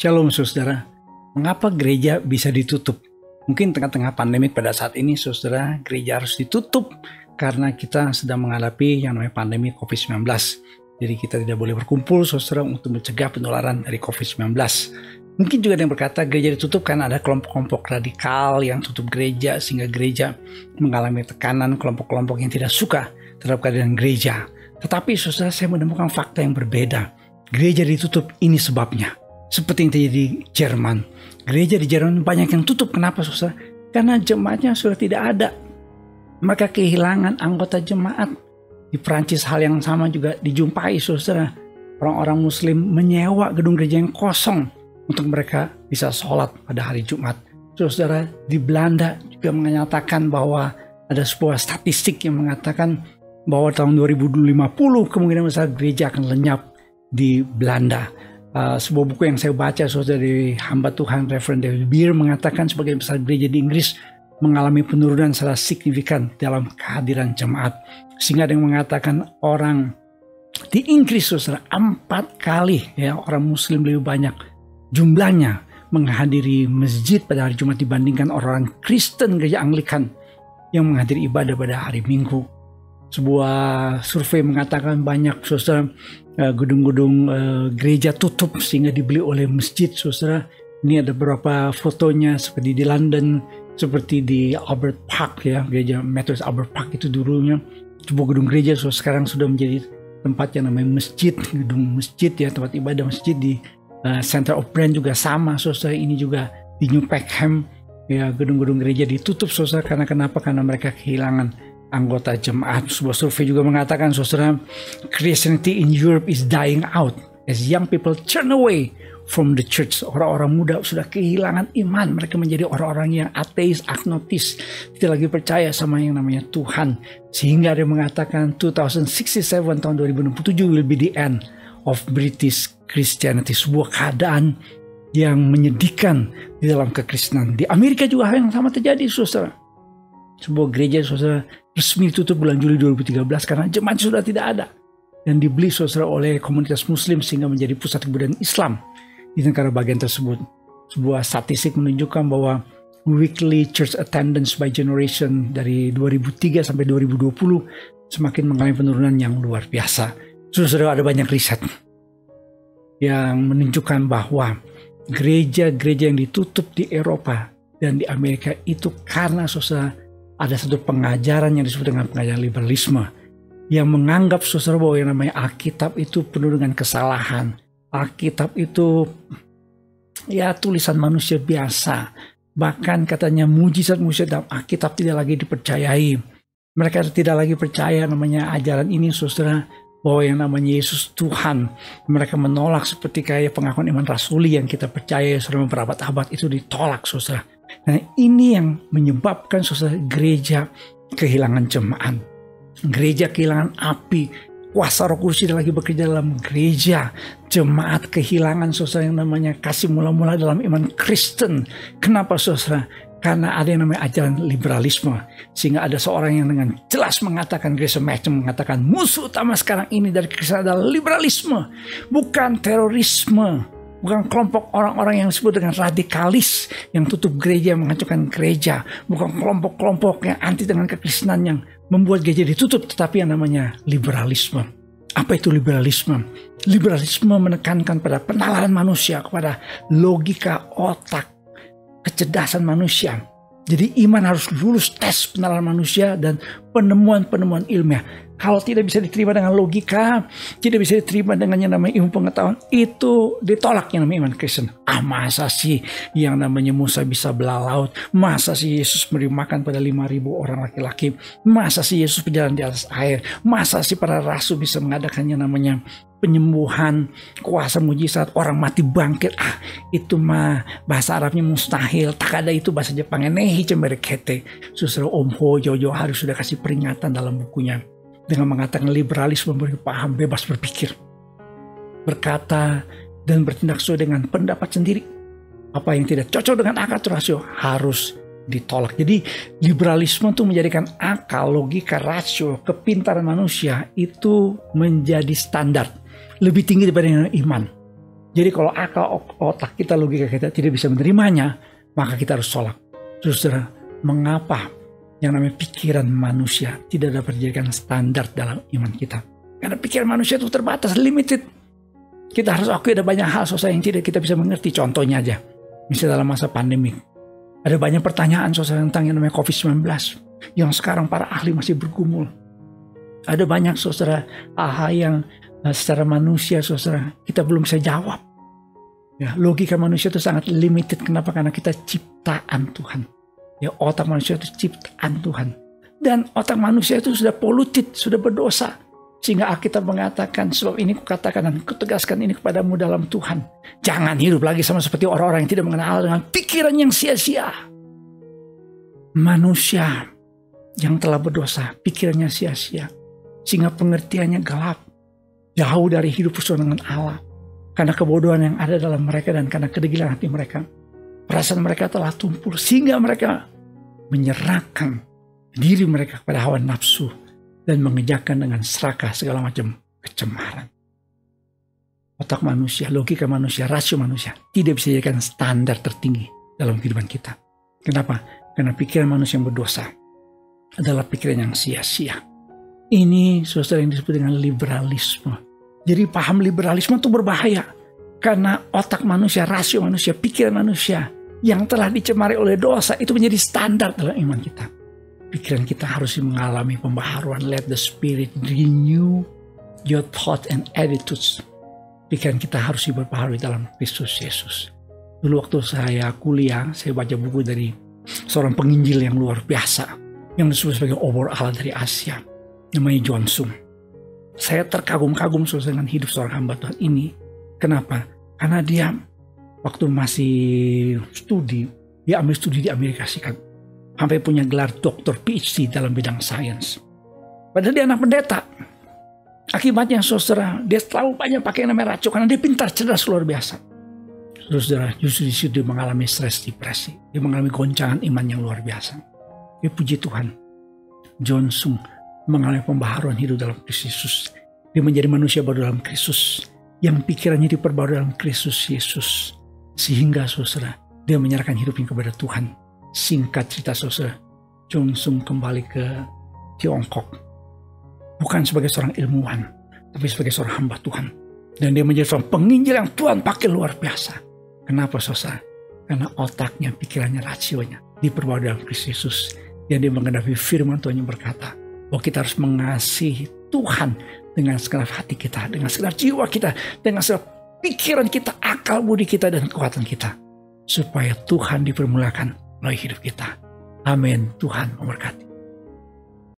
Shalom saudara, mengapa gereja bisa ditutup? Mungkin tengah-tengah pandemi pada saat ini saudara, gereja harus ditutup karena kita sedang menghadapi yang namanya pandemi COVID-19. Jadi kita tidak boleh berkumpul saudara untuk mencegah penularan dari COVID-19. Mungkin juga ada yang berkata gereja ditutup karena ada kelompok-kelompok radikal yang tutup gereja sehingga gereja mengalami tekanan kelompok-kelompok yang tidak suka terhadap keadaan gereja. Tetapi saudara, saya menemukan fakta yang berbeda. Gereja ditutup, ini sebabnya. Seperti yang terjadi di Jerman. Gereja di Jerman banyak yang tutup. Kenapa saudara? Karena jemaatnya sudah tidak ada. Mereka kehilangan anggota jemaat. Di Perancis hal yang sama juga dijumpai saudara. Orang-orang muslim menyewa gedung gereja yang kosong untuk mereka bisa sholat pada hari Jumat. Saudara, di Belanda juga menyatakan bahwa ada sebuah statistik yang mengatakan bahwa tahun 2050 kemungkinan besar gereja akan lenyap di Belanda. Sebuah buku yang saya baca saudara dari hamba Tuhan Reverend David Beer mengatakan sebagian besar gereja di Inggris mengalami penurunan secara signifikan dalam kehadiran jemaat, sehingga ada yang mengatakan orang di Inggris saudara 4 kali ya orang muslim lebih banyak jumlahnya menghadiri masjid pada hari Jumat dibandingkan orang Kristen gereja Anglikan yang menghadiri ibadah pada hari Minggu. Sebuah survei mengatakan banyak saudara gedung-gedung gereja tutup sehingga dibeli oleh masjid saudara. Ini ada beberapa fotonya seperti di London, seperti di Albert Park ya, gereja Methodist Albert Park itu dulunya sebuah gedung gereja sekarang sudah menjadi tempat yang namanya masjid, gedung masjid ya, tempat ibadah masjid. Di Center of Brand juga sama saudara. Ini juga di New Peckham ya, gedung-gedung gereja ditutup saudara. Karena kenapa? Karena mereka kehilangan anggota jemaat. Sebuah survei juga mengatakan saudara, Christianity in Europe is dying out as young people turn away from the church. Orang-orang muda sudah kehilangan iman. Mereka menjadi orang-orang yang ateis, agnostis, tidak lagi percaya sama yang namanya Tuhan. Sehingga dia mengatakan 2067 tahun 2067 will be the end of British Christianity. Sebuah keadaan yang menyedihkan di dalam kekristenan. Di Amerika juga hal yang sama terjadi saudara. Sebuah gereja saudara resmi tutup bulan Juli 2013 karena jemaat sudah tidak ada dan dibeli saudara oleh komunitas muslim sehingga menjadi pusat kebudayaan Islam di negara bagian tersebut. Sebuah statistik menunjukkan bahwa weekly church attendance by generation dari 2003 sampai 2020 semakin mengalami penurunan yang luar biasa. Saudara, ada banyak riset yang menunjukkan bahwa gereja-gereja yang ditutup di Eropa dan di Amerika itu karena saudara ada satu pengajaran yang disebut dengan pengajaran liberalisme yang menganggap saudara bahwa yang namanya Alkitab itu penuh dengan kesalahan. Alkitab itu ya tulisan manusia biasa. Bahkan katanya mujizat-mujizat dalam Alkitab tidak lagi dipercayai. Mereka tidak lagi percaya namanya ajaran ini saudara, bahwa yang namanya Yesus Tuhan. Mereka menolak seperti kayak pengakuan iman rasuli yang kita percaya selama berabad-abad itu ditolak saudara. Nah, ini yang menyebabkan saudara gereja kehilangan jemaat. Gereja kehilangan api. Kuasa Roh Kudus tidak lagi bekerja dalam gereja. Jemaat kehilangan saudara yang namanya kasih mula-mula dalam iman Kristen. Kenapa saudara? Karena ada yang namanya ajaran liberalisme. Sehingga ada seorang yang dengan jelas mengatakan, Gresham Machen mengatakan musuh utama sekarang ini dari Kristen adalah liberalisme. Bukan terorisme. Bukan kelompok orang-orang yang disebut dengan radikalis yang tutup gereja, menghancurkan gereja. Bukan kelompok-kelompok yang anti dengan kekristenan yang membuat gereja ditutup, tetapi yang namanya liberalisme. Apa itu liberalisme? Liberalisme menekankan pada penalaran manusia, kepada logika otak, kecerdasan manusia. Jadi iman harus lulus tes penalaran manusia dan penemuan-penemuan ilmiah. Kalau tidak bisa diterima dengan logika, tidak bisa diterima dengan yang namanya ilmu pengetahuan, itu ditolak yang namanya iman Kristen. Masa sih yang namanya Musa bisa belah laut? Masa sih Yesus memberi makan pada 5.000 orang laki-laki? Masa sih Yesus berjalan di atas air? Masa sih para rasul bisa mengadakan yang namanya penyembuhan, kuasa mujizat, orang mati bangkit? Itu mah bahasa Arabnya mustahil. Tak ada itu bahasa Jepangnya nehi cemberekete. Saudara, Om Ho Jojo harus sudah kasih peringatan dalam bukunya dengan mengatakan liberalisme memberi paham bebas berpikir, berkata dan bertindak sesuai dengan pendapat sendiri. Apa yang tidak cocok dengan akal rasio harus ditolak. Jadi liberalisme itu menjadikan akal, logika, rasio, kepintaran manusia itu menjadi standar lebih tinggi daripada iman. Jadi kalau akal otak kita, logika kita tidak bisa menerimanya, maka kita harus tolak. Saudara, mengapa yang namanya pikiran manusia tidak dapat dijadikan standar dalam iman kita? Karena pikiran manusia itu terbatas, limited. Kita harus akui ada banyak hal saudara yang tidak kita bisa mengerti. Contohnya aja, misalnya dalam masa pandemi, ada banyak pertanyaan saudara tentang yang namanya COVID-19 yang sekarang para ahli masih bergumul. Ada banyak saudara hal yang secara manusia saudara kita belum bisa jawab. Ya, logika manusia itu sangat limited. Kenapa? Karena kita ciptaan Tuhan. Ya, otak manusia itu ciptaan Tuhan. Dan otak manusia itu sudah polluted, sudah berdosa. Sehingga Alkitab mengatakan, sebab ini kukatakan dan kutegaskan ini kepadamu dalam Tuhan. Jangan hidup lagi sama seperti orang-orang yang tidak mengenal Allah dengan pikiran yang sia-sia. Manusia yang telah berdosa, pikirannya sia-sia. Sehingga pengertiannya gelap. Jauh dari hidup bersama dengan Allah. Karena kebodohan yang ada dalam mereka dan karena kedegilan hati mereka. Perasaan mereka telah tumpul sehingga mereka menyerahkan diri mereka kepada hawa nafsu dan mengejarkan dengan serakah segala macam kecemaran. Otak manusia, logika manusia, rasio manusia tidak bisa dijadikan standar tertinggi dalam kehidupan kita. Kenapa? Karena pikiran manusia yang berdosa adalah pikiran yang sia-sia. Ini saudara yang disebut dengan liberalisme. Jadi paham liberalisme itu berbahaya. Karena otak manusia, rasio manusia, pikiran manusia yang telah dicemari oleh dosa itu menjadi standar dalam iman kita. Pikiran kita harus mengalami pembaharuan. Let the Spirit renew your thought and attitudes. Pikiran kita harus diperbaharui dalam Kristus Yesus. Dulu waktu saya kuliah, saya baca buku dari seorang penginjil yang luar biasa. Yang disebut sebagai obor Allah dari Asia. Namanya John Sung. Saya terkagum-kagum dengan hidup seorang hamba Tuhan ini. Kenapa? Karena dia waktu masih studi, dia ambil studi di Amerika Serikat. Sampai punya gelar doktor PhD dalam bidang sains. Padahal dia anak pendeta. Akibatnya saudara, dia selalu banyak pakai namanya racun karena dia pintar, cerdas, luar biasa. Saudara, justru di situ dia mengalami stres, depresi. Dia mengalami goncangan iman yang luar biasa. Ya puji Tuhan, John Sung mengalami pembaharuan hidup dalam Kristus Yesus. Dia menjadi manusia baru dalam Kristus. Yang pikirannya diperbarui dalam Kristus Yesus. Sehingga saudara, dia menyerahkan hidupnya kepada Tuhan. Singkat cerita saudara, John Sung kembali ke Tiongkok. Bukan sebagai seorang ilmuwan, tapi sebagai seorang hamba Tuhan. Dan dia menjadi seorang penginjil yang Tuhan pakai luar biasa. Kenapa saudara? Karena otaknya, pikirannya, rasionya diperbarui dalam Kristus Yesus. Dan dia menghadapi firman Tuhan yang berkata, bahwa kita harus mengasihi Tuhan dengan segenap hati kita, dengan segenap jiwa kita, dengan segenap pikiran kita, akal budi kita, dan kekuatan kita. Supaya Tuhan dipermulakan melalui hidup kita. Amin. Tuhan memberkati.